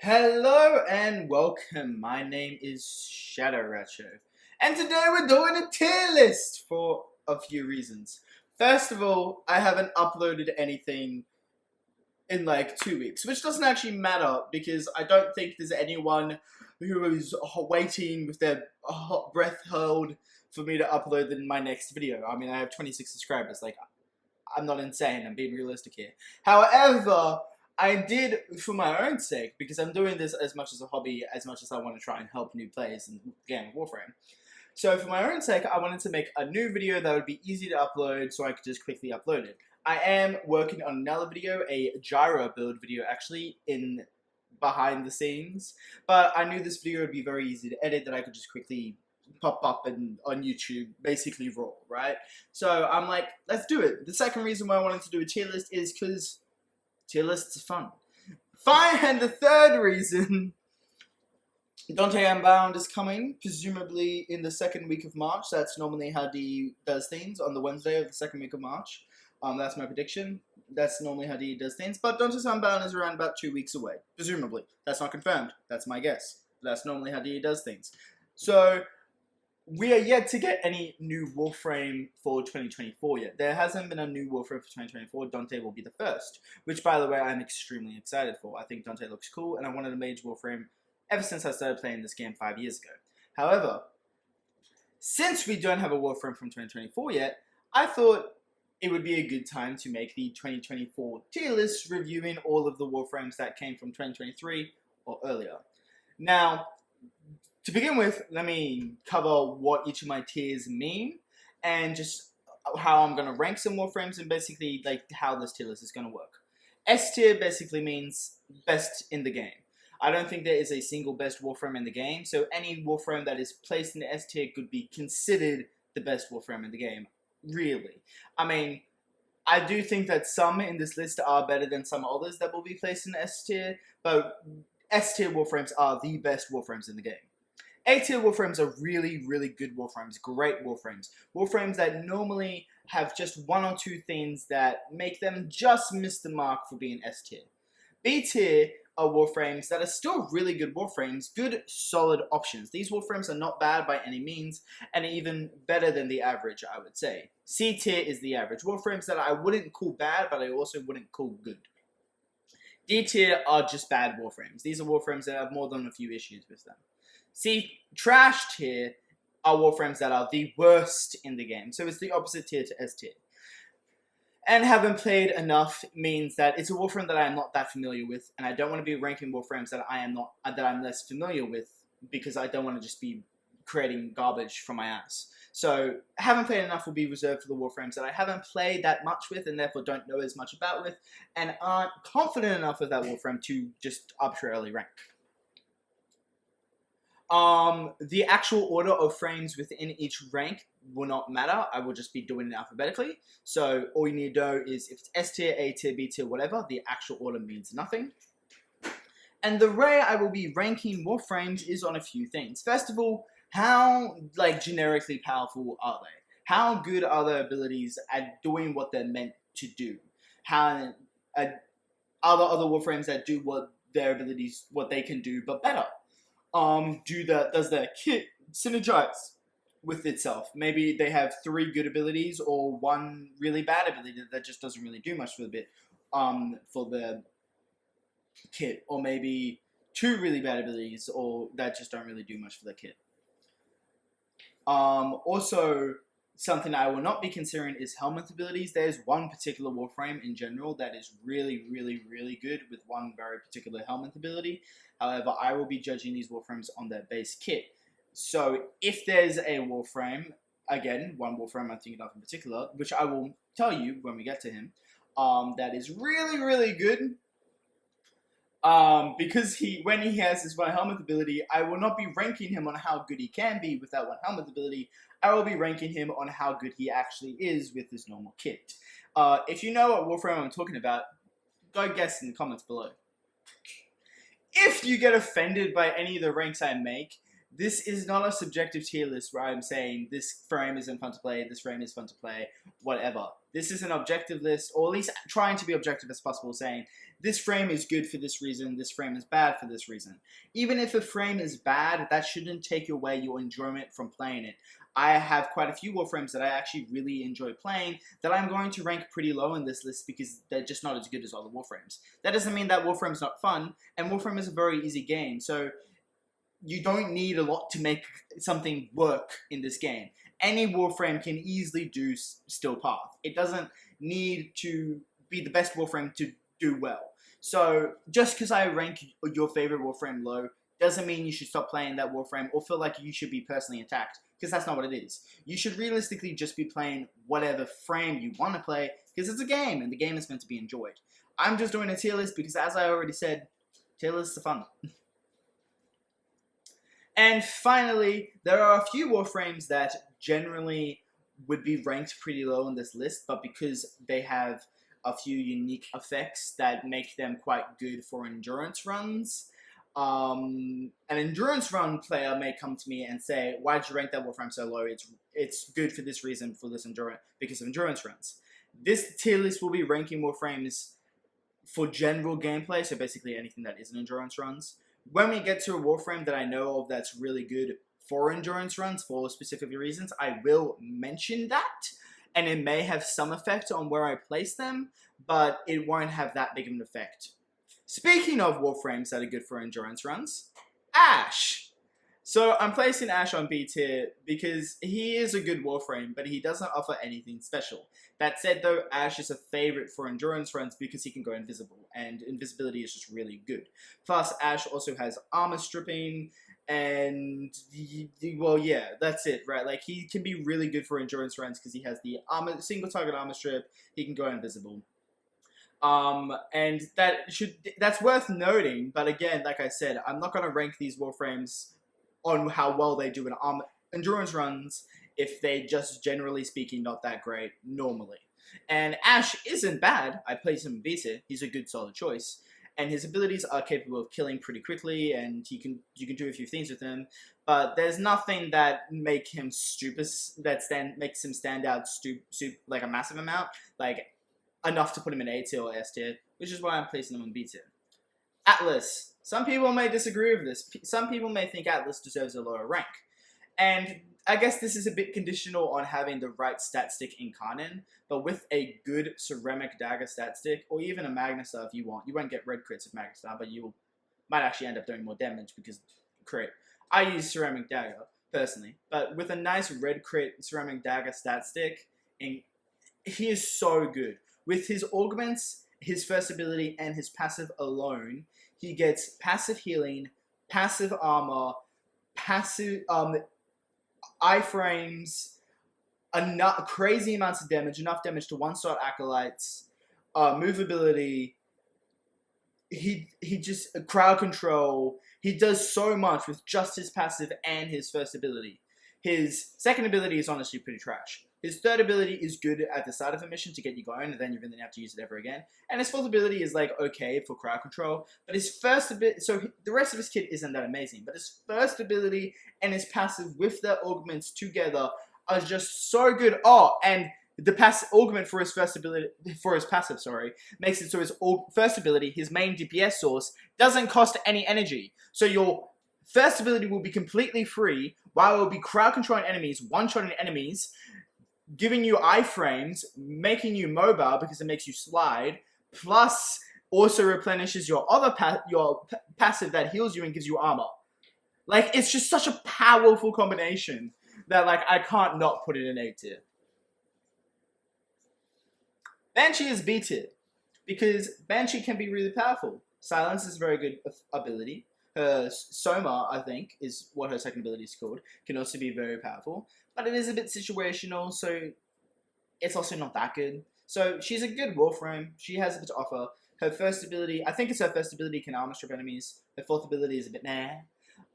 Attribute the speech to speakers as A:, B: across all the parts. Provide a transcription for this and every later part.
A: Hello and welcome. My name is Shadow Retro, and today we're doing a tier list for a few reasons. First of all, I haven't uploaded anything in like 2 weeks, which doesn't actually matter because I don't think there's anyone who is waiting with their hot breath held for me to upload in my next video. I mean, I have 26 subscribers. Like, I'm not insane. I'm being realistic here. However, I did for my own sake, because I'm doing this as much as a hobby, as much as I want to try and help new players in the game of Warframe. So for my own sake, I wanted to make a new video that would be easy to upload so I could just quickly upload it. I am working on another video, a Gyre build video actually, in behind the scenes. But I knew this video would be very easy to edit, that I could just quickly pop up and on YouTube, basically raw, right? So I'm like, let's do it. The second reason why I wanted to do a tier list is because tier lists are fun. Fine, and the third reason, Dante Unbound is coming, presumably in the second week of March. That's normally how D does things, on the Wednesday of the second week of March. That's my prediction. That's normally how D does things. But Dante's Unbound is around about 2 weeks away, presumably. That's not confirmed. That's my guess. That's normally how D does things. So we are yet to get any new Warframe for 2024 yet. There hasn't been a new Warframe for 2024. Dante will be the first, which, by the way, I'm extremely excited for. I think Dante looks cool, and I wanted a mage Warframe ever since I started playing this game 5 years ago. However, since we don't have a Warframe from 2024 yet, I thought it would be a good time to make the 2024 tier list, reviewing all of the Warframes that came from 2023 or earlier. Now, to begin with, let me cover what each of my tiers mean, and just how I'm going to rank some Warframes, and basically like how this tier list is going to work. S tier basically means best in the game. I don't think there is a single best Warframe in the game, so any Warframe that is placed in the S tier could be considered the best Warframe in the game, really. I mean, I do think that some in this list are better than some others that will be placed in the S tier, but S tier Warframes are the best Warframes in the game. A tier Warframes are really, really good Warframes, great Warframes. Warframes that normally have just one or two things that make them just miss the mark for being S tier. B tier are Warframes that are still really good Warframes, good, solid options. These Warframes are not bad by any means, and even better than the average, I would say. C tier is the average. Warframes that I wouldn't call bad, but I also wouldn't call good. D tier are just bad Warframes. These are Warframes that have more than a few issues with them. C trash tier are Warframes that are the worst in the game. So it's the opposite tier to S tier. And having played enough means that it's a Warframe that I am not that familiar with, and I don't want to be ranking Warframes that I'm less familiar with, because I don't want to just be creating garbage from my ass. So having played enough will be reserved for the Warframes that I haven't played that much with, and therefore don't know as much about with, and aren't confident enough with that Warframe to just arbitrarily rank. The actual order of frames within each rank will not matter. I will just be doing it alphabetically. So all you need to know is if it's S tier, A tier, B tier, whatever, the actual order means nothing. And the way I will be ranking Warframes is on a few things. First of all, how generically powerful are they? How good are their abilities at doing what they're meant to do? How are there other Warframes that do what their abilities, what they can do, but better? Does their kit synergize with itself? Maybe they have 3 good abilities or 1 really bad ability that just doesn't really do much for the bit, for the kit, or maybe 2 really bad abilities or that just don't really do much for the kit. Also, something I will not be considering is helmet abilities. There's one particular Warframe in general that is really, really, really good with one very particular helmet ability. However, I will be judging these Warframes on their base kit. So if there's a Warframe, again, one Warframe I'm thinking of in particular, which I will tell you when we get to him, that is really, really good, because when he has his one helmet ability, I will not be ranking him on how good he can be with that one helmet ability. I will be ranking him on how good he actually is with his normal kit. If you know what Warframe I'm talking about, go guess in the comments below. If you get offended by any of the ranks I make, this is not a subjective tier list where I'm saying this frame isn't fun to play, this frame is fun to play, whatever. This is an objective list, or at least trying to be objective as possible, saying this frame is good for this reason, this frame is bad for this reason. Even if a frame is bad, that shouldn't take away your enjoyment from playing it. I have quite a few Warframes that I actually really enjoy playing that I'm going to rank pretty low in this list because they're just not as good as other Warframes. That doesn't mean that Warframe's not fun, and Warframe is a very easy game, so you don't need a lot to make something work in this game. Any Warframe can easily do Still Path. It doesn't need to be the best Warframe to do well. So just because I rank your favorite Warframe low doesn't mean you should stop playing that Warframe or feel like you should be personally attacked, because that's not what it is. You should realistically just be playing whatever frame you want to play, because it's a game, and the game is meant to be enjoyed. I'm just doing a tier list because, as I already said, tier lists are fun. And finally, there are a few Warframes that generally would be ranked pretty low on this list, but because they have a few unique effects that make them quite good for endurance runs, an endurance run player may come to me and say, why did you rank that Warframe so low? It's good for this reason, for this endurance, because of endurance runs. This tier list will be ranking Warframes for general gameplay, so basically anything that isn't endurance runs. When we get to a Warframe that I know of that's really good for endurance runs, for specific reasons, I will mention that, and it may have some effect on where I place them, but it won't have that big of an effect. Speaking of Warframes that are good for endurance runs, Ashe! So I'm placing Ashe on B tier because he is a good Warframe, but he doesn't offer anything special. That said though, Ashe is a favorite for endurance runs because he can go invisible, and invisibility is just really good. Plus, Ashe also has armor stripping, and well, yeah, that's it, right? Like, he can be really good for endurance runs because he has the single target armor strip. He can go invisible. And that's worth noting, but again, like I said, I'm not going to rank these Warframes on how well they do in endurance runs if they just, generally speaking, not that great normally. And Ashe isn't bad. I place him in B tier. He's a good, solid choice. And his abilities are capable of killing pretty quickly, and you can do a few things with him. But there's nothing that make him stupid, makes him stand out like a massive amount, like enough to put him in A tier or S tier, which is why I'm placing him in B tier. Atlas. Some people may disagree with this. Some people may think Atlas deserves a lower rank. And I guess this is a bit conditional on having the right stat stick in Kanin, but with a good ceramic dagger stat stick, or even a Magnestar if you want, you won't get red crits with Magnestar, but you might actually end up doing more damage because crit. I use ceramic dagger, personally, but with a nice red crit ceramic dagger stat stick, and he is so good. With his augments, his first ability, and his passive alone, he gets passive healing, passive armor, passive iframes, crazy amounts of damage, enough damage to one-shot acolytes, movability. He just crowd control. He does so much with just his passive and his first ability. His second ability is honestly pretty trash. His third ability is good at the start of a mission to get you going, and then you really have to use it ever again. And his fourth ability is like okay for crowd control, but his first ability, so the rest of his kit isn't that amazing. But his first ability and his passive with their augments together are just so good. Oh, and the passive augment for his passive, makes it so his first ability, his main DPS source, doesn't cost any energy. So your first ability will be completely free, while it will be crowd controlling enemies, one-shotting enemies, giving you iframes, making you mobile because it makes you slide, plus also replenishes your other passive that heals you and gives you armor. Like, it's just such a powerful combination that, like, I can't not put it in A tier. Banshee is B tier because Banshee can be really powerful. Silence is a very good ability. Her Soma, I think, is what her second ability is called, can also be very powerful. But it is a bit situational, so it's also not that good. So she's a good Warframe. She has a bit to offer. Her first ability, I think it's her first ability, can armor strip enemies. Her fourth ability is a bit meh.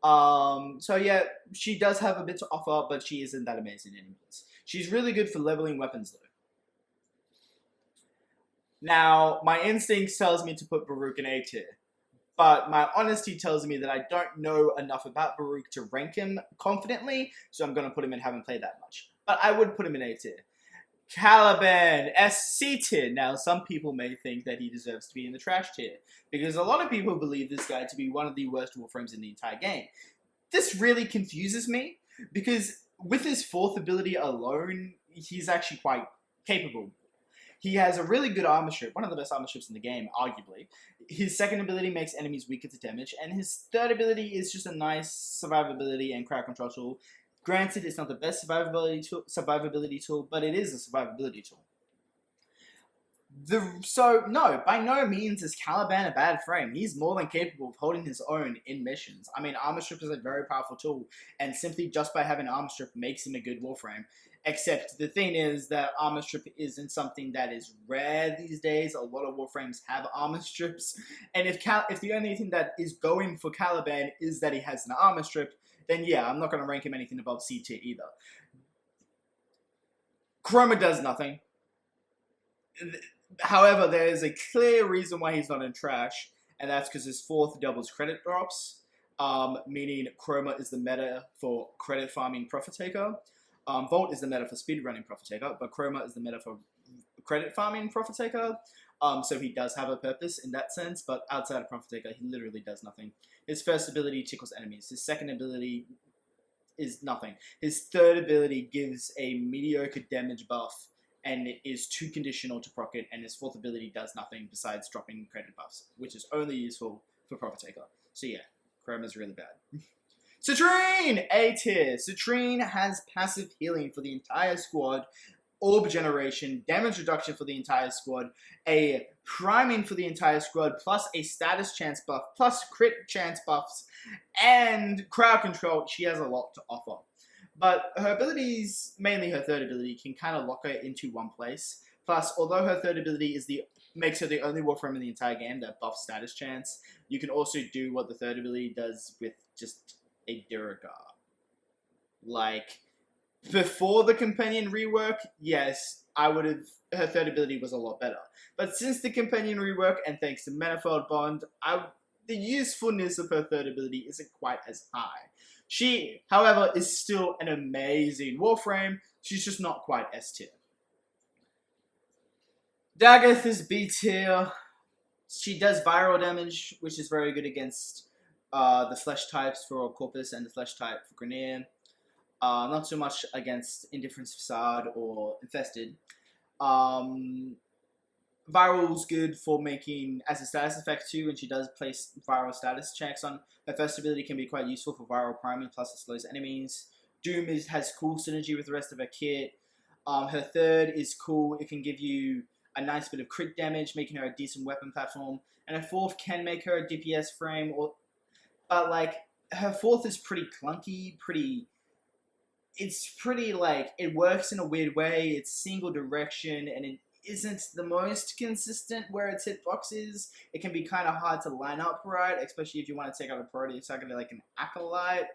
A: So yeah, she does have a bit to offer, but she isn't that amazing anyways. She's really good for leveling weapons, though. Now, my instinct tells me to put Baruuk in A tier. But my honesty tells me that I don't know enough about Baruuk to rank him confidently, so I'm going to put him in, haven't played that much. But I would put him in A tier. Caliban, SC tier. Now, some people may think that he deserves to be in the trash tier, because a lot of people believe this guy to be one of the worst Warframes in the entire game. This really confuses me, because with his 4th ability alone, he's actually quite capable. He has a really good armor strip, one of the best armor strips in the game, arguably. His 2nd ability makes enemies weaker to damage, and his 3rd ability is just a nice survivability and crowd control tool. Granted, it's not the best survivability tool, but it is a survivability tool. So, no, by no means is Caliban a bad frame. He's more than capable of holding his own in missions. I mean, Armor Strip is a very powerful tool, and simply just by having Armor Strip makes him a good Warframe. Except the thing is that Armor Strip isn't something that is rare these days. A lot of Warframes have Armor Strips, and if the only thing that is going for Caliban is that he has an Armor Strip, then yeah, I'm not going to rank him anything above C tier either. Chroma does nothing. However, there is a clear reason why he's not in trash, and that's because his 4th doubles credit drops, meaning Chroma is the meta for credit farming Profit Taker. Volt is the meta for speedrunning Profit Taker, but Chroma is the meta for credit farming Profit Taker. So he does have a purpose in that sense, but outside of Profit Taker, he literally does nothing. His 1st ability tickles enemies. His 2nd ability is nothing. His 3rd ability gives a mediocre damage buff, and it is too conditional to proc it, and his 4th ability does nothing besides dropping credit buffs, which is only useful for Profit Taker. So yeah, Chroma's really bad. Cintrine! A tier. Cintrine has passive healing for the entire squad, orb generation, damage reduction for the entire squad, a priming for the entire squad, plus a status chance buff, plus crit chance buffs, and crowd control. She has a lot to offer. But her abilities, mainly her 3rd ability, can kind of lock her into one place. Plus, although her 3rd ability makes her the only Warframe in the entire game that buffs status chance, you can also do what the 3rd ability does with just a Durga. Like, before the companion rework, yes, her 3rd ability was a lot better. But since the companion rework, and thanks to Manifold Bond, the usefulness of her 3rd ability isn't quite as high. She, however, is still an amazing Warframe. She's just not quite S tier. Dagath is B tier. She does viral damage, which is very good against the flesh types for Corpus and the flesh type for Grenier. Not so much against Indifference Facade or Infested. Viral's good for making as a status effect too, and she does place viral status checks on. Her 1st ability can be quite useful for viral priming, plus it slows enemies. Doom has cool synergy with the rest of her kit. Her 3rd is cool. It can give you a nice bit of crit damage, making her a decent weapon platform. And her 4th can make her a DPS frame, but like her 4th is pretty clunky, it's pretty like, it works in a weird way. It's single direction, and it isn't the most consistent where its hitbox is. It can be kind of hard to line up right, especially if you want to take out a priority attacker like an Acolyte.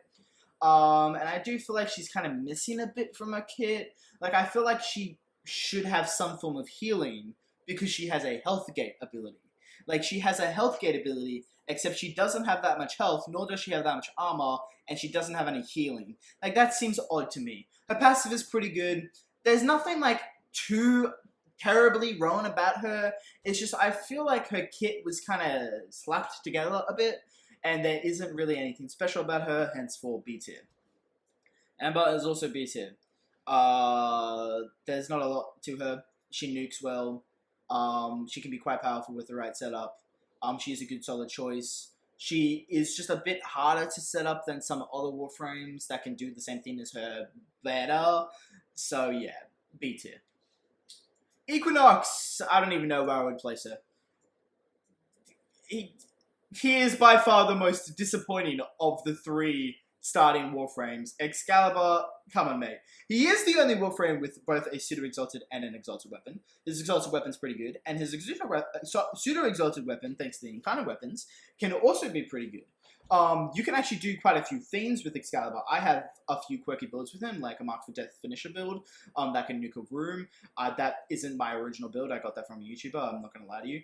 A: And I do feel like she's kind of missing a bit from her kit. Like, I feel like she should have some form of healing because she has a health gate ability. Like, she has a health gate ability, except she doesn't have that much health, nor does she have that much armor, and she doesn't have any healing. Like, that seems odd to me. Her passive is pretty good. There's nothing, like, too terribly wrong about her. It's just, I feel like her kit was kind of slapped together a bit, and there isn't really anything special about her, hence for B tier. Ember is also B tier. There's not a lot to her. She nukes well. She can be quite powerful with the right setup. She's a good solid choice. She is just a bit harder to set up than some other Warframes that can do the same thing as her better. So yeah, B tier. Equinox, I don't even know where I would place her. He is by far the most disappointing of the 3 starting Warframes. Excalibur, come on mate. He is the only Warframe with both a pseudo-exalted and an exalted weapon. His exalted weapon's pretty good, and his pseudo-exalted weapon, thanks to the incarnate weapons, can also be pretty good. You can actually do quite a few things with Excalibur. I have a few quirky builds with him, like a Mark for Death finisher build that can nuke a room. That isn't my original build. I got that from a YouTuber. I'm not going to lie to you.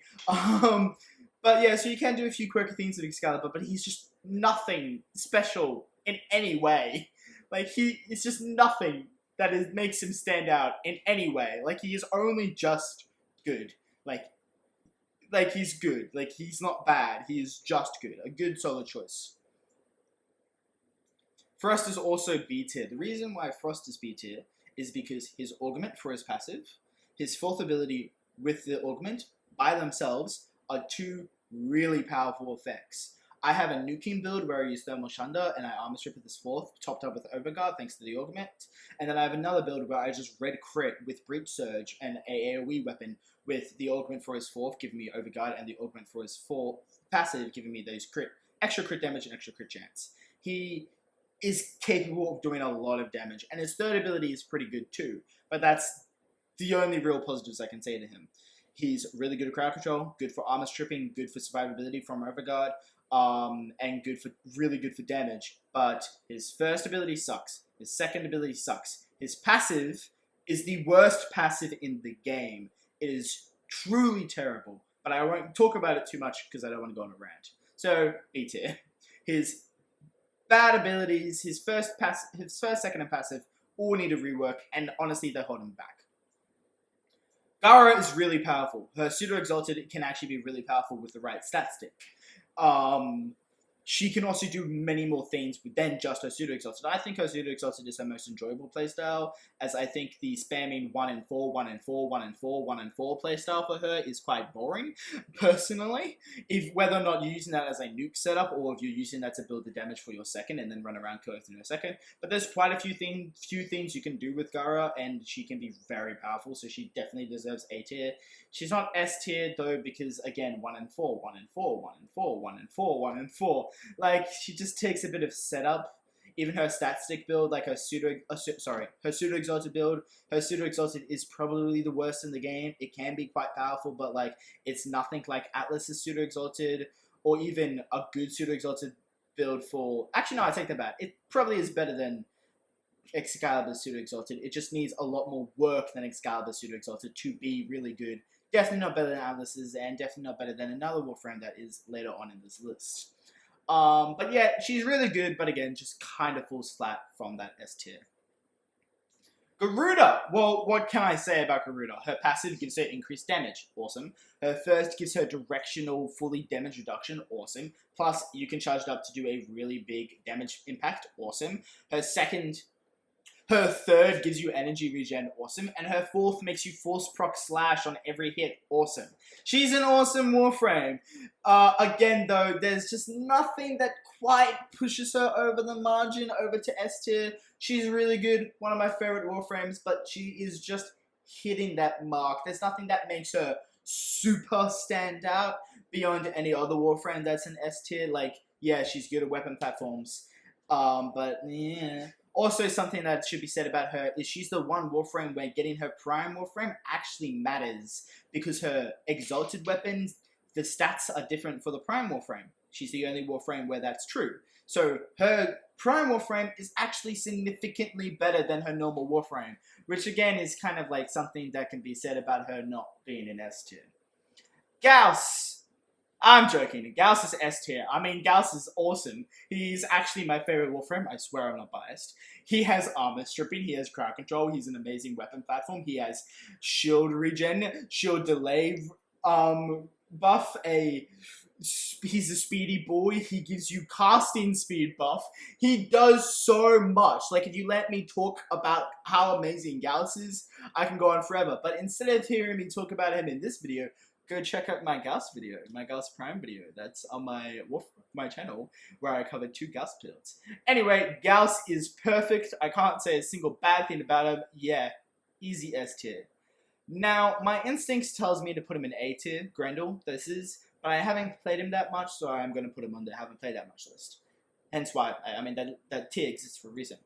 A: But yeah, so you can do a few quirky things with Excalibur, but he's just nothing special in any way. Like, it's just nothing makes him stand out in any way. Like, he is only just good. Like he's good. Like, he's not bad. He is just good. A good solid choice. Frost is also B tier. The reason why Frost is B tier is because his augment for his passive, his fourth ability with the augment by themselves are two really powerful effects. I have a nuking build where I use Thermal Shunder and I armor strip with this fourth, topped up with Overguard thanks to the augment. And then I have another build where I just red crit with Breach Surge and a AoE weapon with the augment for his fourth, giving me Overguard, and the augment for his fourth passive, giving me those extra crit damage and extra crit chance. He is capable of doing a lot of damage, and his third ability is pretty good too, but that's the only real positives I can say to him. He's really good at crowd control, good for armor stripping, good for survivability from Overguard, and really good for damage. But his first ability sucks. His second ability sucks. His passive is the worst passive in the game. It is truly terrible, but I won't talk about it too much because I don't want to go on a rant. So, B tier. His bad abilities, his first, second, and passive all need a rework, and honestly, they're holding back. Gara is really powerful. Her pseudo-exalted can actually be really powerful with the right stat stick. She can also do many more things than just her pseudo-exalted. I think her pseudo-exalted is her most enjoyable playstyle, as I think the spamming 1 and 4, 1 and 4, 1 and 4, 1 and 4 playstyle for her is quite boring, personally. Whether or not you're using that as a nuke setup, or if you're using that to build the damage for your second and then run around killing through your second. But there's quite a few things you can do with Gara, and she can be very powerful, so she definitely deserves A tier. She's not S tier though, because again, 1 and 4, 1 and 4, 1 and 4, 1 and 4, 1 and 4. Like, she just takes a bit of setup. Even her stat stick build, like her pseudo-exalted build, her pseudo-exalted is probably the worst in the game. It can be quite powerful, but like, it's nothing like Atlas's pseudo-exalted, or even a good pseudo-exalted build for... Actually, no, I take that back. It probably is better than Excalibur's pseudo-exalted. It just needs a lot more work than Excalibur's pseudo-exalted to be really good. Definitely not better than Atlas's, and definitely not better than another Warframe that is later on in this list. But yeah, she's really good, but again, just kind of falls flat from that S tier. Garuda! Well, what can I say about Garuda? Her passive gives her increased damage. Awesome. Her first gives her directional, fully damage reduction. Awesome. Plus, you can charge it up to do a really big damage impact. Awesome. Her third gives you energy regen, awesome, and her fourth makes you force proc slash on every hit, awesome. She's an awesome Warframe. Again though, there's just nothing that quite pushes her over the margin over to S tier. She's really good, one of my favorite Warframes, but she is just hitting that mark. There's nothing that makes her super stand out beyond any other Warframe that's an S tier. Like, yeah, she's good at weapon platforms, but yeah. Also, something that should be said about her is she's the one Warframe where getting her Prime Warframe actually matters, because her Exalted weapons, the stats are different for the Prime Warframe. She's the only Warframe where that's true. So her Prime Warframe is actually significantly better than her normal Warframe, which again is kind of like something that can be said about her not being an S tier. Gauss! I'm joking. Gauss is S tier. I mean, Gauss is awesome. He's actually my favorite Warframe. I swear I'm not biased. He has armor stripping. He has crowd control. He's an amazing weapon platform. He has shield regen, shield delay buff. He's a speedy boy. He gives you casting speed buff. He does so much. Like, if you let me talk about how amazing Gauss is, I can go on forever. But instead of hearing me talk about him in this video, go check out my Gauss video, my Gauss Prime video. That's on my channel, where I covered 2 Gauss builds. Anyway, Gauss is perfect. I can't say a single bad thing about him. Yeah, easy S tier. Now, my instincts tells me to put him in A tier, Grendal, this is, but I haven't played him that much, so I'm going to put him on the haven't played that much list. Hence why, I mean, that tier exists for a reason.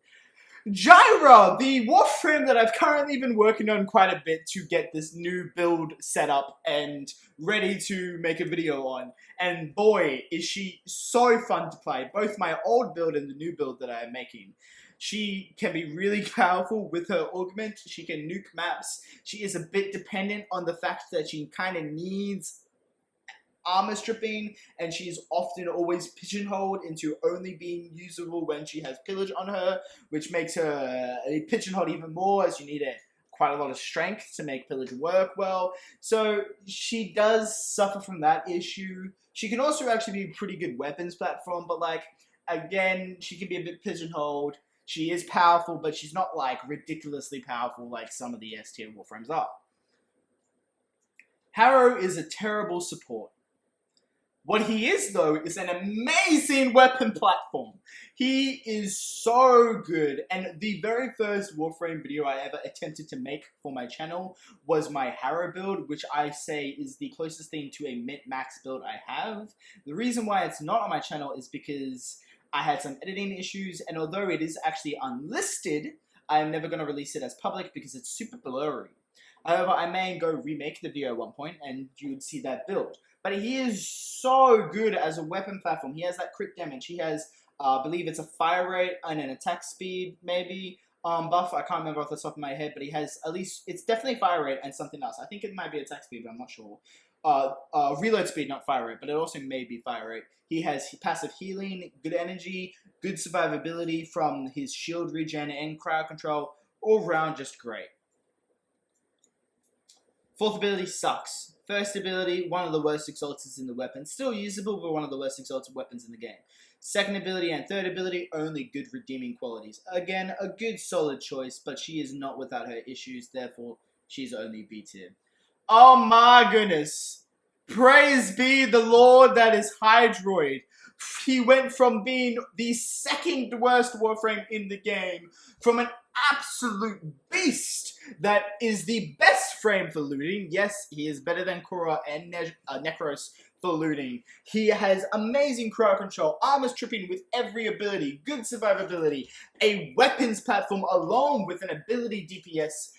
A: Gyre, the Warframe that I've currently been working on quite a bit to get this new build set up and ready to make a video on. And boy, is she so fun to play, both my old build and the new build that I am making. She can be really powerful with her augment. She can nuke maps. She is a bit dependent on the fact that she kind of needs armor stripping, and she's often always pigeonholed into only being usable when she has pillage on her, which makes her pigeonholed even more, as you need quite a lot of strength to make pillage work well. So she does suffer from that issue. She can also actually be a pretty good weapons platform, but like, again, she can be a bit pigeonholed. She is powerful, but she's not like ridiculously powerful like some of the S tier Warframes are. Harrow is a terrible support. What he is, though, is an amazing weapon platform. He is so good, and the very first Warframe video I ever attempted to make for my channel was my Harrow build, which I say is the closest thing to a min-max build I have. The reason why it's not on my channel is because I had some editing issues, and although it is actually unlisted, I'm never going to release it as public because it's super blurry. However, I may go remake the video at one point, and you would see that build. But he is so good as a weapon platform. He has that crit damage. He has, I believe it's a fire rate and an attack speed, maybe, buff. I can't remember off the top of my head, but he has at least, it's definitely fire rate and something else. I think it might be attack speed, but I'm not sure. Reload speed, not fire rate, but it also may be fire rate. He has passive healing, good energy, good survivability from his shield regen and crowd control. All round, just great. Fourth ability sucks. First ability, one of the worst exalters in the weapon. Still usable, but one of the worst exalted weapons in the game. Second ability and third ability, only good redeeming qualities. Again, a good solid choice, but she is not without her issues, therefore she's only B tier. Oh my goodness. Praise be the Lord that is Hydroid. He went from being the second worst Warframe in the game, from an absolute beast that is the best frame for looting. Yes, he is better than Khora and Nekros for looting. He has amazing crowd control, armor stripping with every ability, good survivability, a weapons platform along with an ability DPS,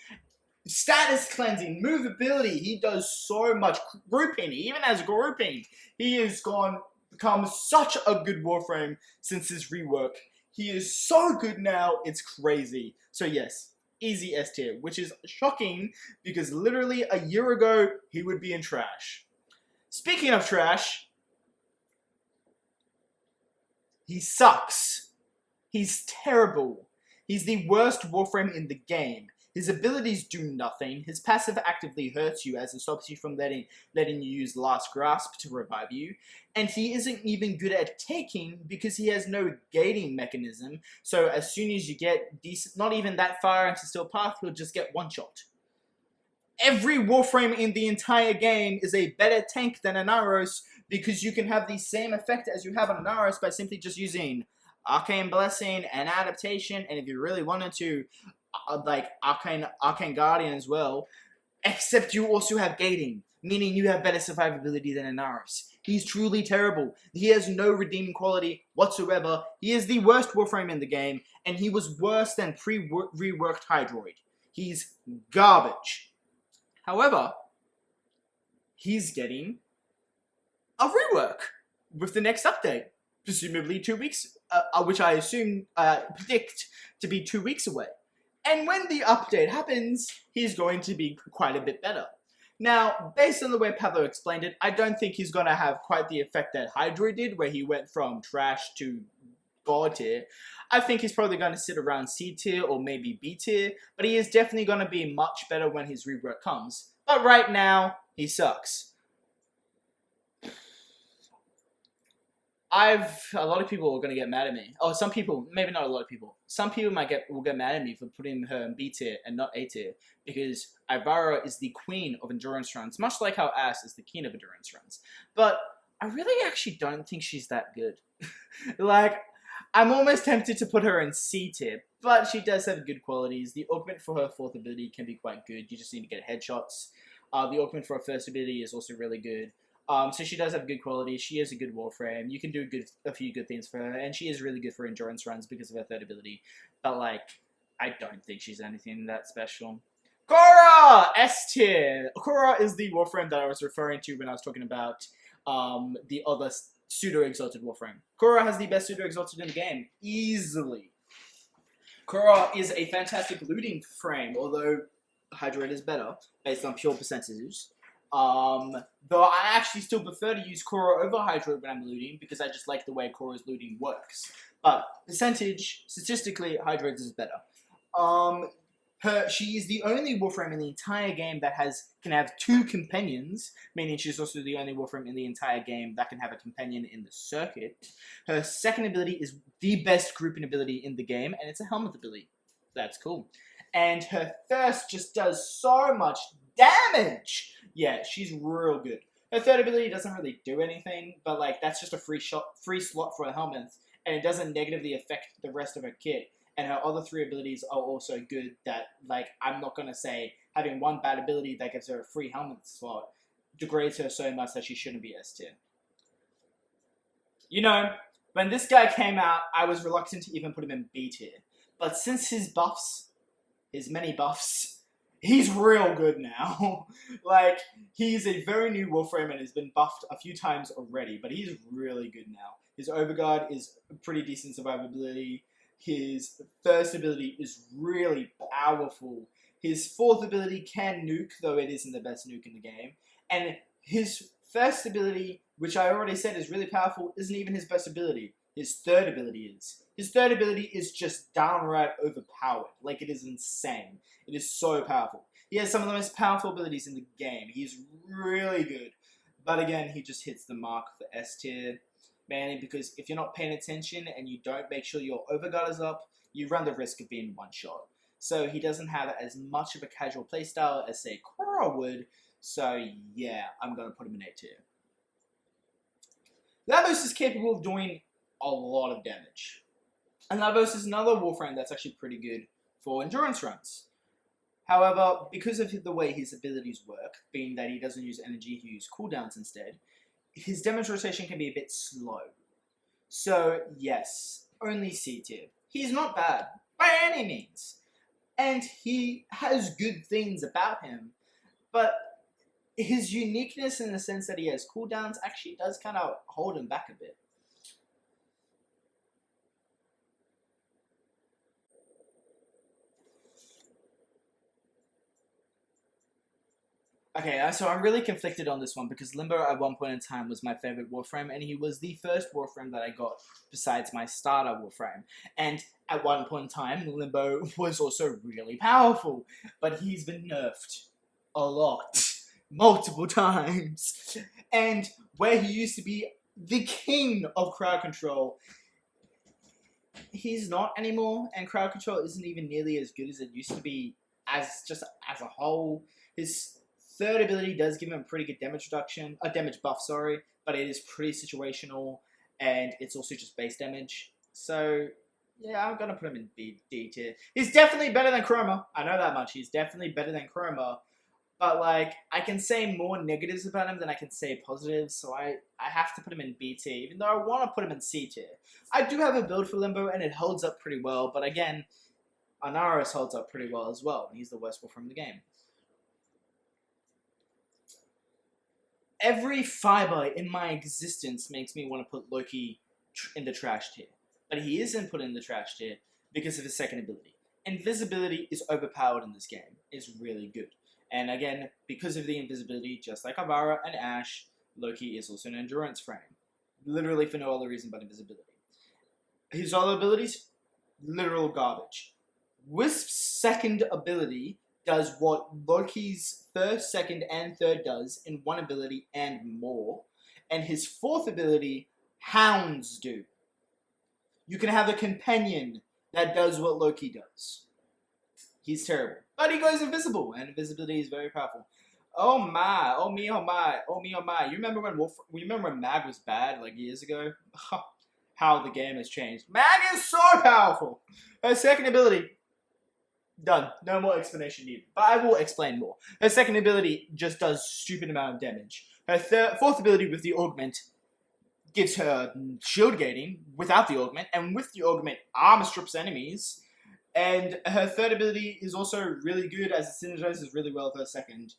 A: status cleansing, movability. He does so much. Grouping, he even has grouping. He has become such a good Warframe since his rework. He is so good now, it's crazy. So yes, easy S tier, which is shocking because literally a year ago, he would be in trash. Speaking of trash, he sucks. He's terrible. He's the worst Warframe in the game. His abilities do nothing. His passive actively hurts you as it stops you from letting you use Last Grasp to revive you. And he isn't even good at taking because he has no gating mechanism. So as soon as you get decent, not even that far into Steel Path, he'll just get one shot. Every Warframe in the entire game is a better tank than Inaros because you can have the same effect as you have on Inaros by simply just using Arcane Blessing and Adaptation, and if you really wanted to, like Arcane Guardian as well, except you also have gating, meaning you have better survivability than Inaros. He's truly terrible. He has no redeeming quality whatsoever. He is the worst Warframe in the game, and he was worse than pre-reworked Hydroid. He's garbage. However, he's getting a rework with the next update, presumably 2 weeks, which I assume, predict to be 2 weeks away. And when the update happens, he's going to be quite a bit better. Now, based on the way Pablo explained it, I don't think he's going to have quite the effect that Hydroid did, where he went from trash to God tier. I think he's probably going to sit around C tier or maybe B tier, but he is definitely going to be much better when his rework comes. But right now, he sucks. A lot of people are going to get mad at me. Oh, some people, maybe not a lot of people. Some people will get mad at me for putting her in B tier and not A tier, because Ivara is the queen of endurance runs, much like how Ash is the king of endurance runs. But I really actually don't think she's that good. Like, I'm almost tempted to put her in C tier, but she does have good qualities. The augment for her fourth ability can be quite good. You just need to get headshots. The augment for her first ability is also really good. So she does have good quality. She is a good Warframe. You can do a few good things for her, and she is really good for endurance runs because of her third ability. But like, I don't think she's anything that special. Khora! S tier. Khora is the Warframe that I was referring to when I was talking about the other pseudo-exalted Warframe. Khora has the best pseudo-exalted in the game, easily. Khora is a fantastic looting frame, although Hydroid is better based on pure percentages. Though I actually still prefer to use Khora over Hydroid when I'm looting because I just like the way Khora's looting works. But statistically, Hydroid's is better. She is the only Warframe in the entire game that can have 2 companions, meaning she's also the only Warframe in the entire game that can have a companion in the circuit. Her second ability is the best grouping ability in the game, and it's a helmet ability. That's cool. And her thirst just does so much damage. Yeah, she's real good. Her third ability doesn't really do anything, but like that's just a free slot for a helmet, and it doesn't negatively affect the rest of her kit. And her other 3 abilities are also good that, like, I'm not going to say having one bad ability that gives her a free helmet slot degrades her so much that she shouldn't be S tier. You know, when this guy came out, I was reluctant to even put him in B tier. But since his many buffs, he's real good now. Like, he's a very new Warframe and has been buffed a few times already, but he's really good now. His Overguard is a pretty decent survivability. His first ability is really powerful. His fourth ability can nuke, though it isn't the best nuke in the game. And his first ability, which I already said is really powerful, isn't even his best ability. His third ability is. His third ability is just downright overpowered. Like, it is insane. It is so powerful. He has some of the most powerful abilities in the game. He's really good. But again, he just hits the mark for S tier. Mainly because if you're not paying attention and you don't make sure your Overguard is up, you run the risk of being one-shot. So he doesn't have as much of a casual playstyle as, say, Khora would. So yeah, I'm going to put him in A tier. Lavos is capable of doing a lot of damage. And Lavos is another Warframe that's actually pretty good for endurance runs. However, because of the way his abilities work, being that he doesn't use energy, he uses cooldowns instead, his damage rotation can be a bit slow. So, yes, only C tier. He's not bad, by any means. And he has good things about him, but his uniqueness in the sense that he has cooldowns actually does kind of hold him back a bit. Okay, so I'm really conflicted on this one because Limbo at one point in time was my favorite Warframe, and he was the first Warframe that I got besides my starter Warframe. And at one point in time, Limbo was also really powerful, but he's been nerfed a lot, multiple times. And where he used to be the king of crowd control, he's not anymore, and crowd control isn't even nearly as good as it used to be as a whole. His third ability does give him a pretty good damage buff, but it is pretty situational, and it's also just base damage. So, yeah, I'm gonna put him in D tier. He's definitely better than Chroma. I know that much. He's definitely better than Chroma. But, like, I can say more negatives about him than I can say positives, so I have to put him in B tier, even though I want to put him in C tier. I do have a build for Limbo, and it holds up pretty well, but again, Inaros holds up pretty well as well, and he's the worst wolf from the game. Every fiber in my existence makes me want to put Loki in the trash tier. But he isn't put in the trash tier because of his second ability. Invisibility is overpowered in this game. It's really good. And again, because of the invisibility, just like Ivara and Ashe, Loki is also an endurance frame. Literally for no other reason but invisibility. His other abilities, literal garbage. Wisp's second ability does what Loki's first, second, and third does in one ability and more. And his fourth ability, Hounds do. You can have a companion that does what Loki does. He's terrible. But he goes invisible, and invisibility is very powerful. Oh my, oh me, oh my, oh me, oh my. You remember when Mag was bad, like years ago? How the game has changed. Mag is so powerful! Her second ability, done. No more explanation needed. But I will explain more. Her second ability just does stupid amount of damage. Her fourth ability with the augment gives her shield gating without the augment, and with the augment, armor strips enemies. And her third ability is also really good as it synergizes really well with her second.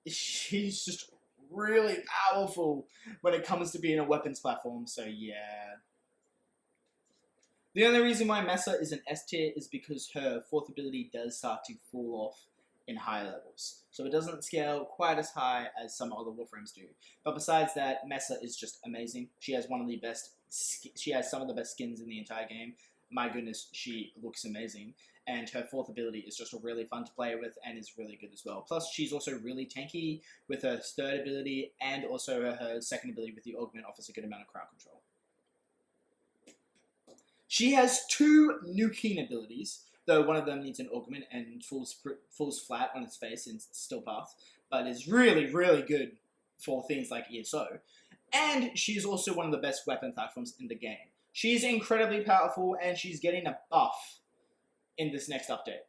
A: She's just really powerful when it comes to being a weapons platform, so yeah. The only reason why Mesa is an S tier is because her fourth ability does start to fall off in higher levels. So it doesn't scale quite as high as some other Warframes do. But besides that, Mesa is just amazing. She has one of the best. She has some of the best skins in the entire game. My goodness, she looks amazing. And her fourth ability is just really fun to play with and is really good as well. Plus, she's also really tanky with her third ability, and also her second ability with the augment offers a good amount of crowd control. She has 2 nuking abilities, though one of them needs an augment and falls flat on its face in still path, but is really, really good for things like ESO. And she's also one of the best weapon platforms in the game. She's incredibly powerful, and she's getting a buff in this next update.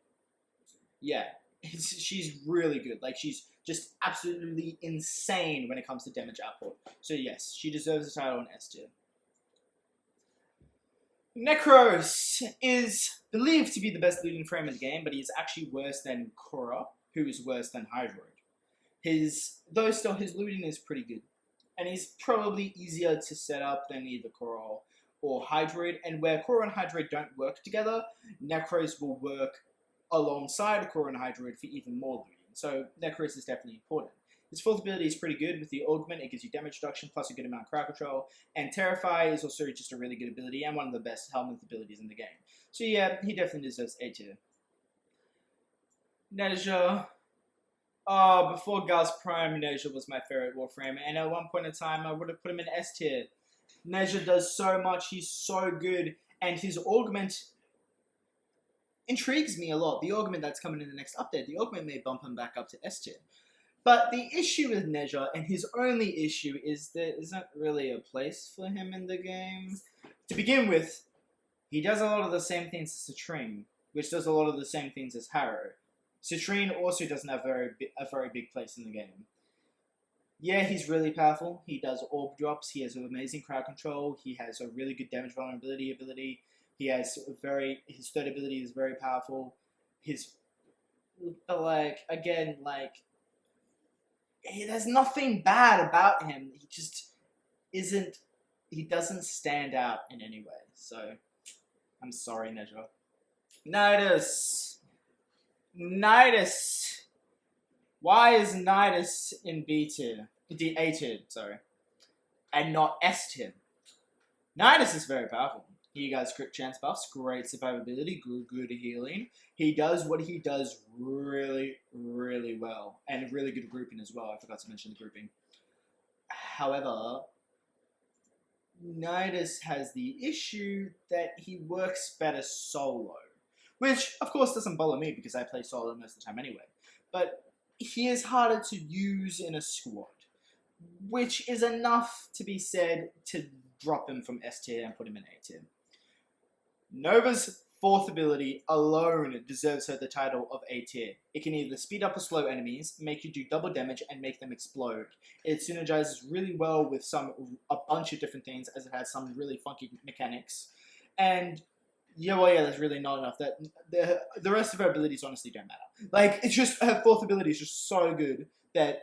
A: Yeah, she's really good. Like, she's just absolutely insane when it comes to damage output. So yes, she deserves a title in S tier. Nekros is believed to be the best looting frame in the game, but he is actually worse than Khora, who is worse than Hydroid. Though still his looting is pretty good, and he's probably easier to set up than either Khora or Hydroid, and where Khora and Hydroid don't work together, Nekros will work alongside Khora and Hydroid for even more looting. So Nekros is definitely important. His fourth ability is pretty good with the augment. It gives you damage reduction plus a good amount of crowd control. And Terrify is also just a really good ability and one of the best helmet abilities in the game. So yeah, he definitely deserves A tier. Nezha. Oh, before Gauss Prime, Nezha was my favorite Warframe, and at one point in time, I would have put him in S tier. Nezha does so much, he's so good, and his augment intrigues me a lot. The augment that's coming in the next update, the augment may bump him back up to S tier. But the issue with Nezha, and his only issue, is there isn't really a place for him in the game. To begin with, he does a lot of the same things as Cintrine, which does a lot of the same things as Harrow. Cintrine also doesn't have a very big place in the game. Yeah, he's really powerful. He does orb drops. He has amazing crowd control. He has a really good damage vulnerability ability. He has his third ability is very powerful. There's nothing bad about him. He just isn't. He doesn't stand out in any way. So, I'm sorry, Nezha. Nidus. Why is Nidus in B tier? A tier, sorry. And not S tier? Nidus is very powerful. He has crit chance buffs, great survivability, good healing. He does what he does really, really well. And really good grouping as well. I forgot to mention the grouping. However, Nidus has the issue that he works better solo. Which, of course, doesn't bother me because I play solo most of the time anyway. But he is harder to use in a squad. Which is enough to be said to drop him from S tier and put him in A tier. Nova's fourth ability alone deserves her the title of A tier. It can either speed up or slow enemies, make you do double damage, and make them explode. It synergizes really well with a bunch of different things, as it has some really funky mechanics. And there's really not enough. That the rest of her abilities honestly don't matter. Like, it's just her fourth ability is just so good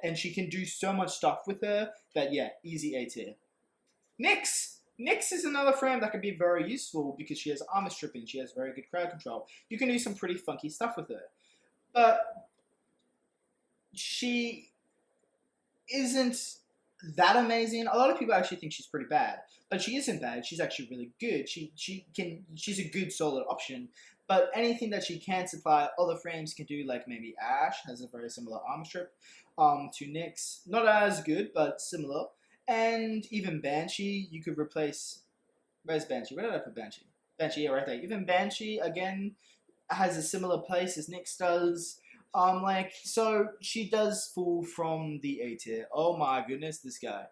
A: and she can do so much stuff with her that easy A tier. Nyx is another frame that can be very useful because she has armor stripping, she has very good crowd control. You can do some pretty funky stuff with her. But she isn't that amazing. A lot of people actually think she's pretty bad, but she isn't bad. She's actually really good. She's a good solid option. But anything that she can supply, other frames can do, like maybe Ashe has a very similar armor strip to Nyx. Not as good, but similar. And even Banshee, you could replace... Where's Banshee? Where did I put Banshee? Banshee, right there. Even Banshee, again, has a similar place as Nyx does. So she does fall from the A tier. Oh my goodness, this guy.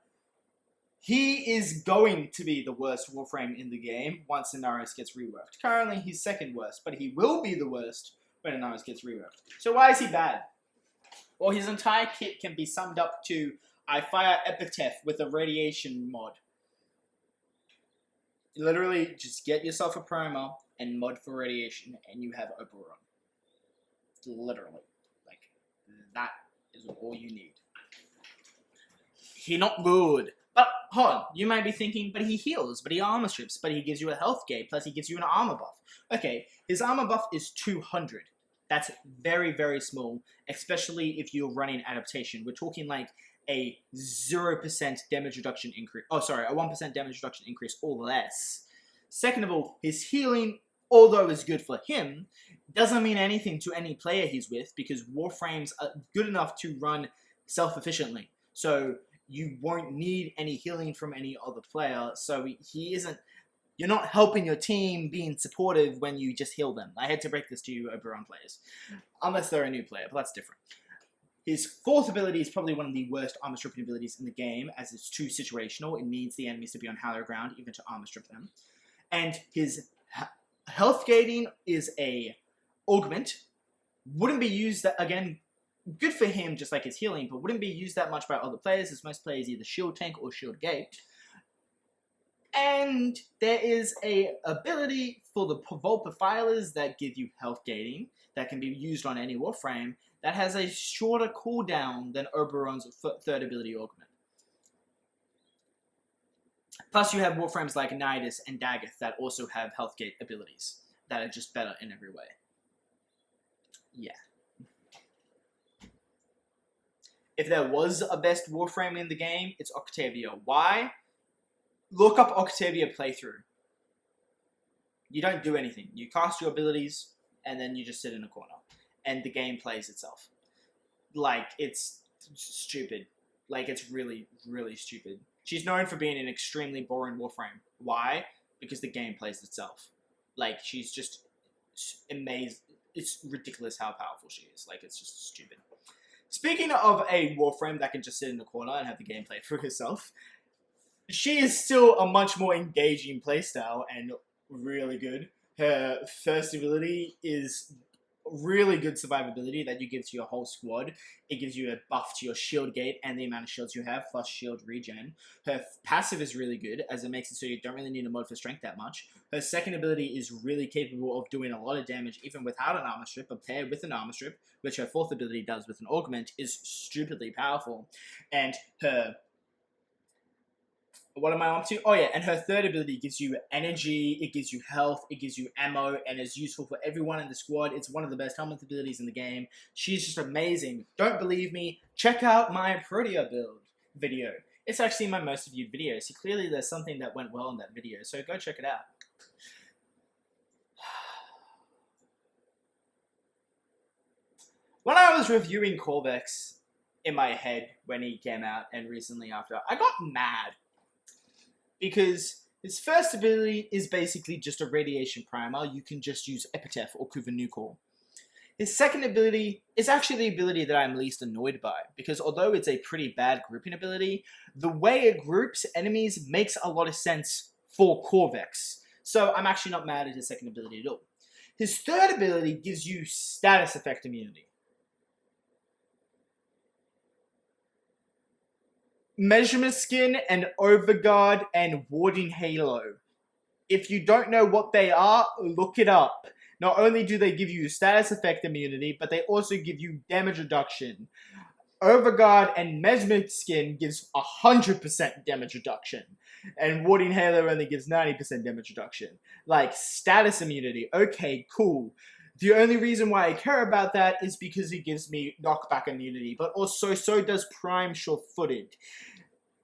A: He is going to be the worst Warframe in the game once Inaros gets reworked. Currently, he's second worst, but he will be the worst when Inaros gets reworked. So why is he bad? Well, his entire kit can be summed up to I fire Epitaph with a radiation mod. Literally, just get yourself a promo and mod for radiation, and you have Oberon. Literally. Like, that is all you need. He not good. But, hold on, you might be thinking, but he heals, but he armor strips, but he gives you a health gate, plus he gives you an armor buff. Okay, his armor buff is 200. That's very, very small, especially if you're running adaptation. We're talking like a 0% damage reduction increase. Oh, sorry, a 1% damage reduction increase or less. Second of all, his healing, although is good for him, doesn't mean anything to any player he's with, because Warframes are good enough to run self-efficiently. So you won't need any healing from any other player, so he isn't... You're not helping your team being supportive when you just heal them. I had to break this to you, Oberon players. Unless they're a new player, but that's different. His fourth ability is probably one of the worst armor stripping abilities in the game, as it's too situational. It needs the enemies to be on higher ground, even to armor strip them. And his health gating is a augment. Wouldn't be used, that again, good for him, just like his healing, but wouldn't be used that much by other players, as most players either shield tank or shield gate. And there is a ability for the Vault Profilers that give you health gating that can be used on any Warframe that has a shorter cooldown than Oberon's third ability augment. Plus you have Warframes like Nidus and Dagath that also have health gate abilities that are just better in every way. Yeah. If there was a best Warframe in the game, it's Octavia. Why? Look up Octavia playthrough. You don't do anything. You cast your abilities, and then you just sit in a corner. And the game plays itself. Like, it's stupid. Like, it's really, really stupid. She's known for being an extremely boring Warframe. Why? Because the game plays itself. Like, she's just amazing. It's ridiculous how powerful she is. Like, it's just stupid. Speaking of a Warframe that can just sit in the corner and have the game play for herself, she is still a much more engaging playstyle and really good. Her first ability is really good survivability that you give to your whole squad. It gives you a buff to your shield gate and the amount of shields you have, plus shield regen. Her passive is really good, as it makes it so you don't really need a mod for strength that much. Her second ability is really capable of doing a lot of damage even without an armor strip, but paired with an armor strip, which her fourth ability does with an augment, is stupidly powerful. And her... What am I up to? Oh yeah, and her third ability gives you energy, it gives you health, it gives you ammo, and is useful for everyone in the squad. It's one of the best helmet abilities in the game. She's just amazing. Don't believe me? Check out my Protea build video. It's actually my most viewed video, so clearly there's something that went well in that video, so go check it out. When I was reviewing Corvex in my head when he came out and recently after, I got mad. Because his first ability is basically just a radiation primer. You can just use Epitaph or Kuvanukor. His second ability is actually the ability that I'm least annoyed by, because although it's a pretty bad grouping ability, the way it groups enemies makes a lot of sense for Corvex. So I'm actually not mad at his second ability at all. His third ability gives you status effect immunity. Measurement Skin and Overguard and Warding Halo. If you don't know what they are, look it up. Not only do they give you status effect immunity, but they also give you damage reduction. Overguard and Measurement Skin gives 100% damage reduction. And Warding Halo only gives 90% damage reduction. Like, status immunity. Okay, cool. The only reason why I care about that is because it gives me knockback immunity, but also so does Prime Sure-Footed.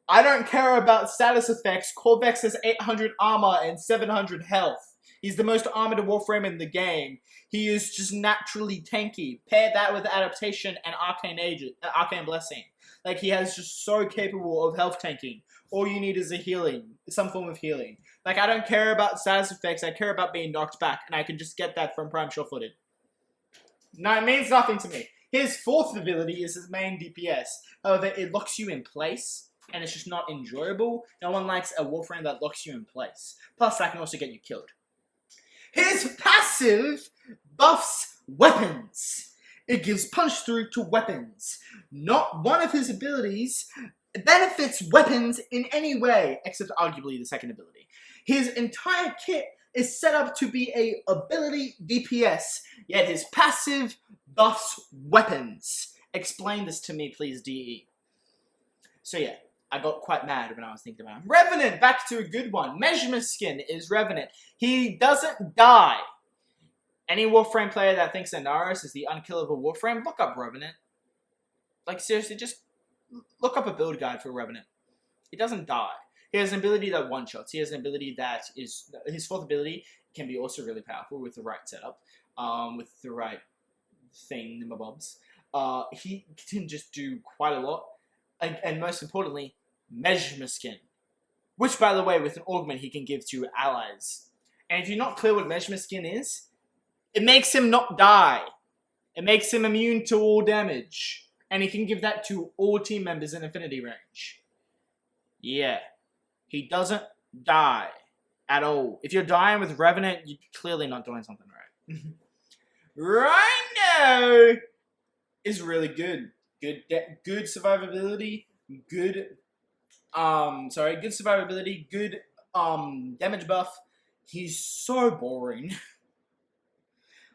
A: I don't care about status effects. Corvex has 800 armor and 700 health. He's the most armored Warframe in the game. He is just naturally tanky. Pair that with adaptation and Arcane Blessing. Like, he has just so capable of health tanking. All you need is a healing, some form of healing. Like, I don't care about status effects, I care about being knocked back, and I can just get that from Prime Sure-Footed. No, it means nothing to me. His fourth ability is his main DPS. However, it locks you in place, and it's just not enjoyable. No one likes a Warframe that locks you in place. Plus, that can also get you killed. His passive buffs weapons. It gives punch through to weapons. Not one of his abilities benefits weapons in any way, except arguably the second ability. His entire kit is set up to be a ability DPS, yet his passive buffs weapons. Explain this to me, please, DE. So yeah, I got quite mad when I was thinking about him. Revenant, back to a good one. Measurement Skin is Revenant. He doesn't die. Any Warframe player that thinks Inaros is the unkillable Warframe, look up Revenant. Like, seriously, just look up a build guide for Revenant. He doesn't die. He has an ability that one-shots. He has an ability that is... His fourth ability can be also really powerful with the right setup. With the right thing, mobs. He can just do quite a lot. And most importantly, Measurement Skin. Which, by the way, with an augment, he can give to allies. And if you're not clear what Measurement Skin is, it makes him not die. It makes him immune to all damage. And he can give that to all team members in Infinity range. Yeah. He doesn't die at all. If you're dying with Revenant, you're clearly not doing something right. Rhino is really good. Good survivability. Good survivability. Good damage buff. He's so boring.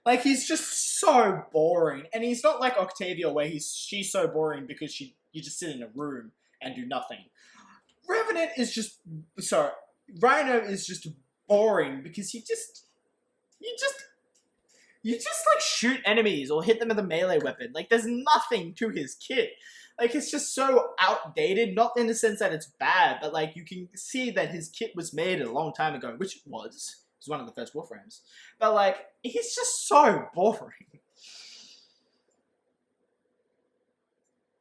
A: Like, he's just so boring. And he's not like Octavia where she's so boring because you just sit in a room and do nothing. Revenant is just... Sorry. Rhino is just boring because you just like shoot enemies or hit them with a melee weapon. Like, there's nothing to his kit. Like, it's just so outdated, not in the sense that it's bad, but like, you can see that his kit was made a long time ago, which it was. It was one of the first Warframes. But like, he's just so boring.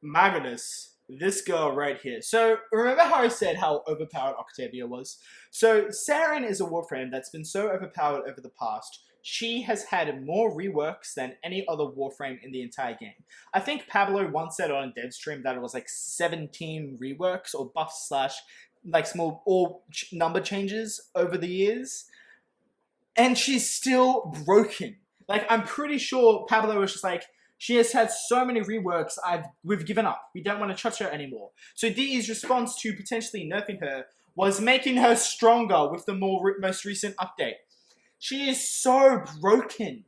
A: My goodness. This girl right here. So, remember how I said how overpowered Octavia was? So, Sarin is a Warframe that's been so overpowered over the past. She has had more reworks than any other Warframe in the entire game. I think Pablo once said on a dev stream that it was like 17 reworks or buffs slash like small or number changes over the years. And she's still broken. Like, I'm pretty sure Pablo was just like, she has had so many reworks, we've given up. We don't want to touch her anymore. So DE's response to potentially nerfing her was making her stronger with the most recent update. She is so broken.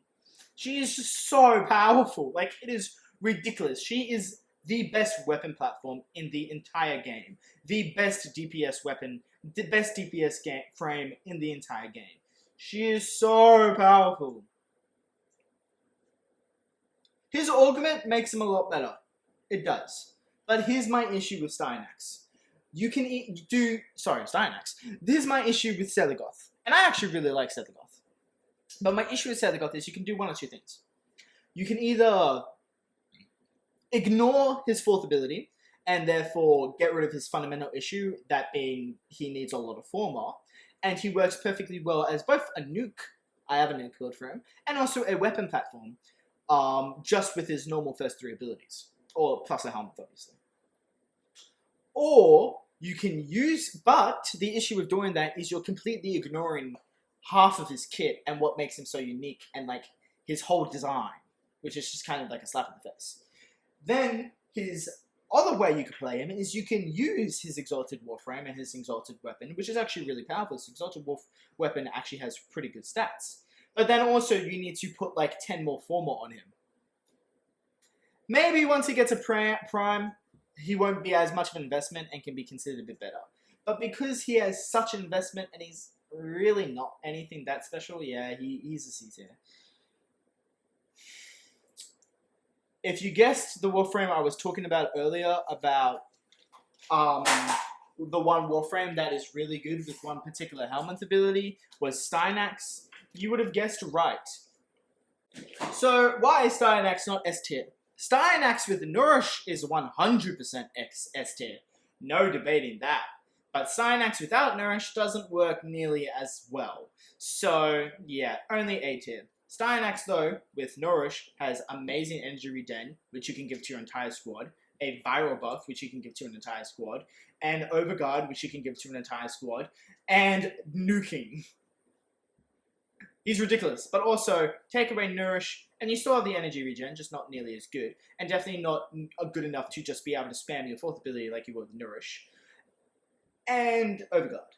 A: She is just so powerful. Like, it is ridiculous. She is the best weapon platform in the entire game. The best DPS weapon, the best DPS frame in the entire game. She is so powerful. His augment makes him a lot better. It does. But here's my issue with Styanax. You can Styanax. Here's my issue with Seligoth. And I actually really like Seligoth. But my issue with Seligoth is you can do one or two things. You can either ignore his fourth ability and therefore get rid of his fundamental issue, that being he needs a lot of former, and he works perfectly well as both a nuke, I have a nuke build for him, and also a weapon platform. Just with his normal first three abilities. Or plus a helmet, obviously. Or you can use... But the issue with doing that is you're completely ignoring half of his kit and what makes him so unique and, like, his whole design. Which is just kind of like a slap in the face. Then, his other way you could play him is you can use his Exalted Warframe and his Exalted Weapon, which is actually really powerful. His Exalted Weapon actually has pretty good stats. But then also you need to put like 10 more former on him. Maybe once he gets a prime, he won't be as much of an investment and can be considered a bit better. But because he has such an investment and he's really not anything that special, yeah, he's a C tier. If you guessed the Warframe I was talking about earlier about the one Warframe that is really good with one particular helmet ability was Styanax, you would have guessed right. So, why is Styanax not S tier? Styanax with Nourish is 100% S tier. No debating that. But Styanax without Nourish doesn't work nearly as well. So, yeah, only A tier. Styanax, though, with Nourish, has amazing energy regen, which you can give to your entire squad, a viral buff, which you can give to an entire squad, and Overguard, which you can give to an entire squad, and nuking. He's ridiculous, but also, take away Nourish, and you still have the energy regen, just not nearly as good, and definitely not good enough to just be able to spam your fourth ability like you would with Nourish. And Overguard.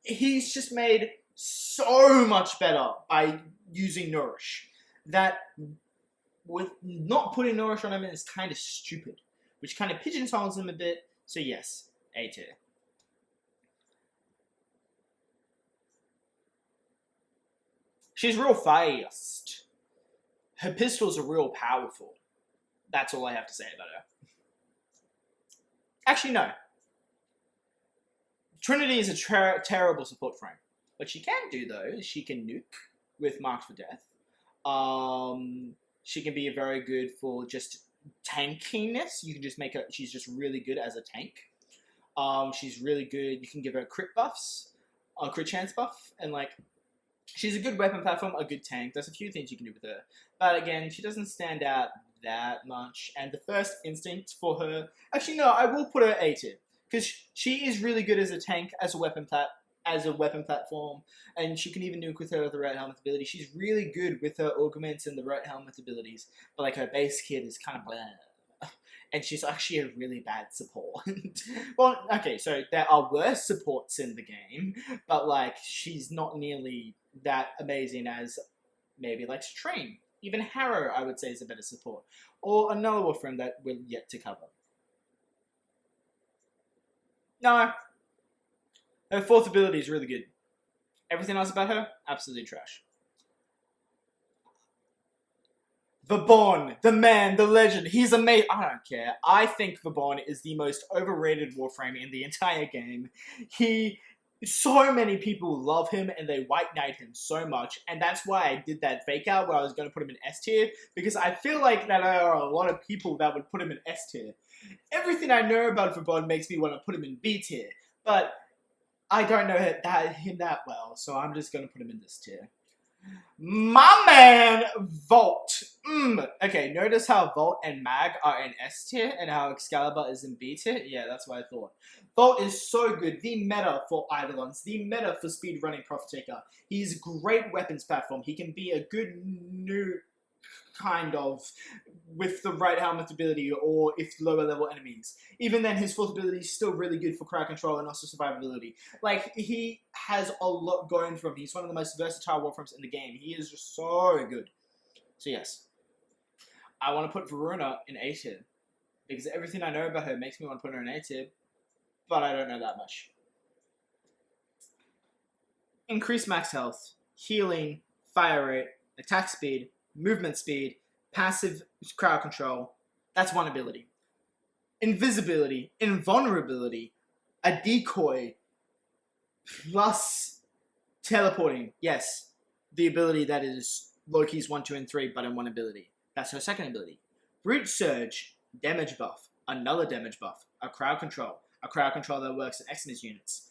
A: He's just made so much better by using Nourish, that with not putting Nourish on him is kind of stupid, which kind of pigeonholes him a bit, so yes, A tier. She's real fast. Her pistols are real powerful. That's all I have to say about her. Actually, no. Trinity is a terrible support frame. What she can do, though, is she can nuke with Marked for Death. She can be very good for just tankiness. You can just make her... She's just really good as a tank. She's really good. You can give her crit buffs. Crit chance buff. And, like... She's a good weapon platform, a good tank. There's a few things you can do with her. But again, she doesn't stand out that much. And the first instinct for her... Actually, no, I will put her A tier. Because she is really good as a tank, as a weapon platform. And she can even nuke with her right helmet ability. She's really good with her augments and the right helmet abilities. But like her base kit is kind of blah. And she's actually a really bad support. Well, okay, so there are worse supports in the game. But like, she's not nearly that amazing as maybe like Cintrine. Even Harrow, I would say, is a better support. Or another Warframe that we're yet to cover. No. Her fourth ability is really good. Everything else about her, absolutely trash. Vaborn, the man, the legend, he's amazing. I don't care. I think Vaborn is the most overrated Warframe in the entire game. So many people love him and they white knight him so much, and that's why I did that fake out where I was going to put him in S tier, because I feel like that there are a lot of people that would put him in S tier. Everything I know about Vaborn makes me want to put him in B tier, but I don't know him that well, so I'm just going to put him in this tier. My man, Volt. Okay, notice how Volt and Mag are in S tier and how Excalibur is in B tier? Yeah, that's what I thought. Volt is so good. The meta for Eidolons. The meta for speedrunning Profiteer. He's great weapons platform. He can be a good new kind of with the right helmet ability or if lower level enemies. Even then, his fourth ability is still really good for crowd control and also survivability. Like, he has a lot going for him. He's one of the most versatile Warframes in the game. He is just so good. So yes, I want to put Verona in A tier because everything I know about her makes me want to put her in A tier, but I don't know that much. Increased max health, healing, fire rate, attack speed, movement speed, passive crowd control. That's one ability. Invisibility, invulnerability, a decoy, plus teleporting. Yes, the ability that is Loki's 1, 2, and 3, but in one ability. That's her second ability. Brute Surge, damage buff, another damage buff, a crowd control that works in Xmas units.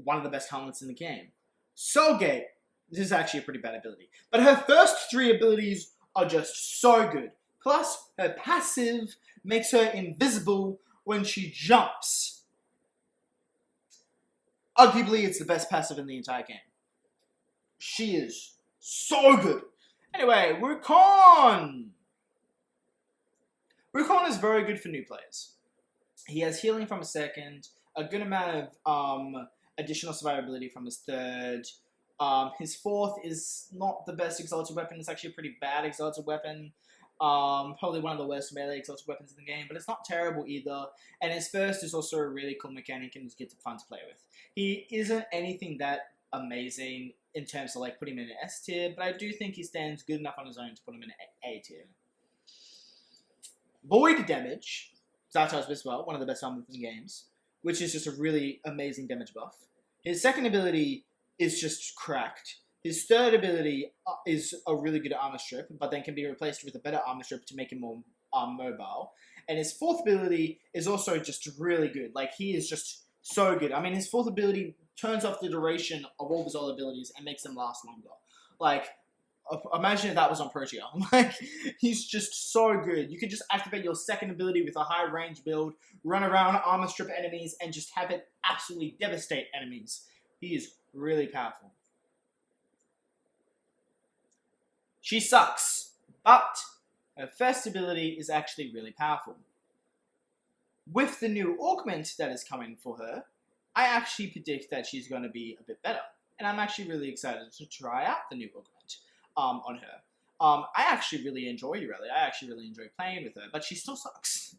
A: One of the best helmets in the game. Soulgate, this is actually a pretty bad ability. But her first three abilities are just so good. Plus, her passive makes her invisible when she jumps. Arguably, it's the best passive in the entire game. She is so good. Anyway, Wukong! Wukong is very good for new players. He has healing from his second, a good amount of additional survivability from his third. His fourth is not the best exalted weapon. It's actually a pretty bad exalted weapon. Probably one of the worst melee exalted weapons in the game, but it's not terrible either. And his first is also a really cool mechanic and is good fun to play with. He isn't anything that amazing in terms of like putting him in an S tier, but I do think he stands good enough on his own to put him in an A tier. Void damage, Zartar's Whisper, one of the best helmets in games, which is just a really amazing damage buff. His second ability is just cracked. His third ability is a really good armor strip, but then can be replaced with a better armor strip to make him more mobile. And his fourth ability is also just really good. Like, he is just so good. I mean, his fourth ability turns off the duration of all his other abilities and makes them last longer. Like, imagine if that was on Protea. Like, he's just so good. You can just activate your second ability with a high range build, run around, armor strip enemies, and just have it absolutely devastate enemies. He is really powerful. She sucks, but her first ability is actually really powerful. With the new augment that is coming for her, I actually predict that she's going to be a bit better. And I'm actually really excited to try out the new augment on her. I actually really enjoy Ureli. I actually really enjoy playing with her, but she still sucks.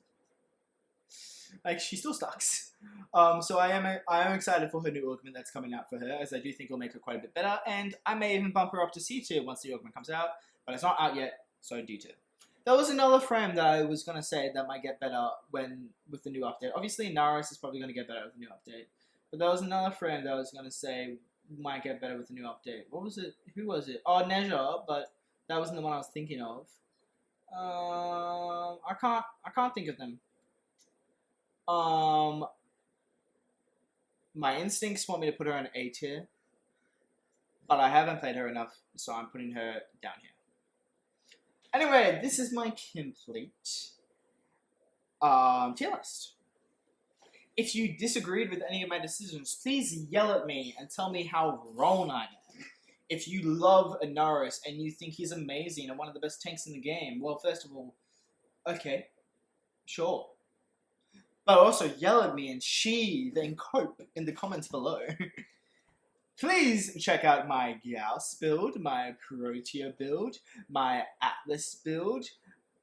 A: Like, she still sucks. So I am excited for her new augment that's coming out for her, as I do think it'll make her quite a bit better, and I may even bump her up to C tier once the augment comes out, but it's not out yet, so D tier. There was another frame that I was gonna say that might get better with the new update. Obviously, Inaros is probably gonna get better with the new update, but there was another frame that I was gonna say might get better with the new update. What was it? Who was it? Oh, Nezha, but that wasn't the one I was thinking of. I can't think of them. My instincts want me to put her on A tier, but I haven't played her enough, so I'm putting her down here. Anyway, this is my complete tier list. If you disagreed with any of my decisions, please yell at me and tell me how wrong I am. If you love Inaros and you think he's amazing and one of the best tanks in the game, well, first of all, okay, sure. But also yell at me and sheathe and cope in the comments below. Please check out my Gauss build, my Protea build, my Atlas build.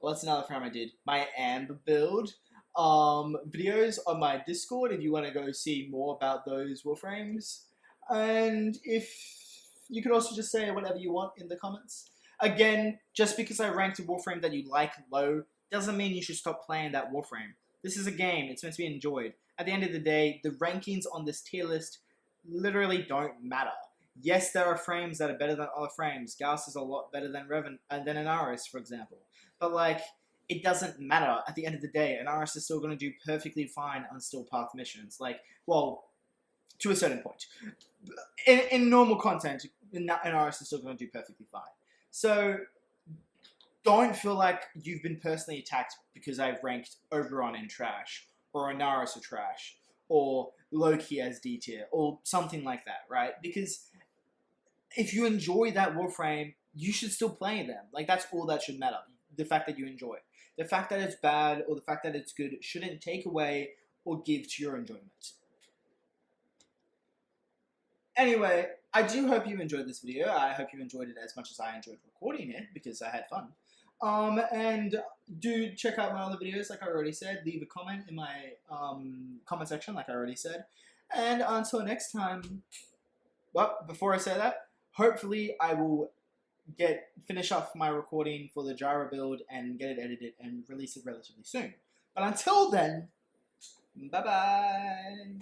A: What's another frame I did? My Amber build. Videos on my Discord if you want to go see more about those Warframes. And if you could also just say whatever you want in the comments. Again, just because I ranked a Warframe that you like low doesn't mean you should stop playing that Warframe. This is a game. It's meant to be enjoyed. At the end of the day, the rankings on this tier list literally don't matter. Yes, there are frames that are better than other frames. Gauss is a lot better than Inaros, for example. But, like, it doesn't matter at the end of the day. Inaros is still going to do perfectly fine on Still Path missions. Like, well, to a certain point. In normal content, Inaros is still going to do perfectly fine. So, don't feel like you've been personally attacked because I've ranked Oberon in trash, or Inaros in trash, or Loki as D tier, or something like that, right? Because if you enjoy that Warframe, you should still play them. Like, that's all that should matter. The fact that you enjoy it. The fact that it's bad or the fact that it's good shouldn't take away or give to your enjoyment. Anyway, I do hope you enjoyed this video. I hope you enjoyed it as much as I enjoyed recording it, because I had fun. And do check out my other videos, like I already said. Leave a comment in my comment section, like I already said. And until next time, well, before I say that, hopefully I will finish off my recording for the Gyre build and get it edited and release it relatively soon. But until then, bye-bye!